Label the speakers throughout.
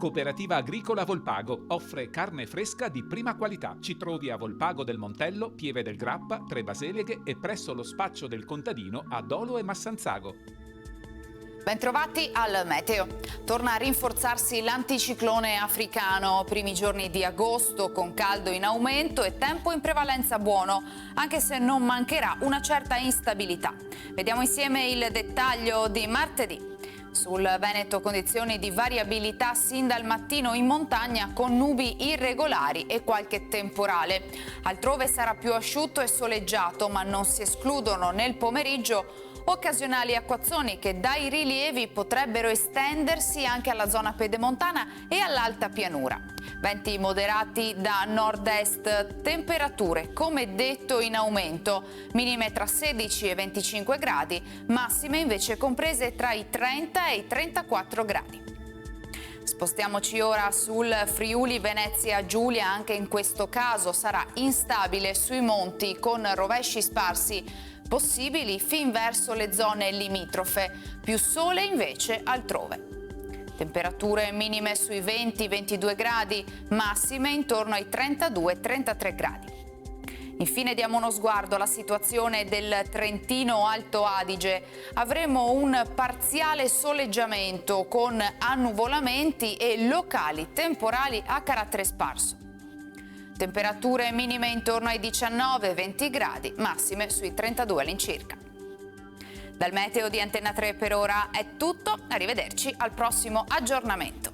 Speaker 1: Cooperativa Agricola Volpago offre carne fresca di prima qualità. Ci trovi a Volpago del Montello, Pieve del Grappa, Tre Baseleghe e presso lo spaccio del contadino a Dolo e Massanzago.
Speaker 2: Bentrovati al meteo. Torna a rinforzarsi l'anticiclone africano. Primi giorni di agosto con caldo in aumento e tempo in prevalenza buono, anche se non mancherà una certa instabilità. Vediamo insieme il dettaglio di martedì. Sul Veneto condizioni di variabilità sin dal mattino in montagna con nubi irregolari e qualche temporale. Altrove sarà più asciutto e soleggiato, ma non si escludono nel pomeriggio occasionali acquazzoni che dai rilievi potrebbero estendersi anche alla zona pedemontana e all'alta pianura. Venti moderati da nord-est, temperature come detto in aumento, minime tra 16 e 25 gradi, massime invece comprese tra i 30 e i 34 gradi. Spostiamoci ora sul Friuli Venezia Giulia, anche in questo caso sarà instabile sui monti con rovesci sparsi possibili fin verso le zone limitrofe, più sole invece altrove. Temperature minime sui 20-22 gradi, massime intorno ai 32-33 gradi. Infine diamo uno sguardo alla situazione del Trentino Alto Adige. Avremo un parziale soleggiamento con annuvolamenti e locali temporali a carattere sparso. Temperature minime intorno ai 19-20 gradi, massime sui 32 all'incirca. Dal meteo di Antenna 3 per ora è tutto, arrivederci al prossimo aggiornamento.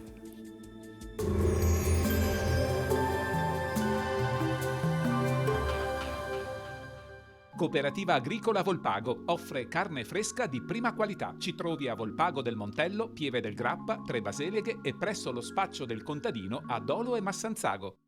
Speaker 1: Cooperativa Agricola Volpago offre carne fresca di prima qualità. Ci trovi a Volpago del Montello, Pieve del Grappa, Tre Baseleghe e presso lo spaccio del contadino a Dolo e Massanzago.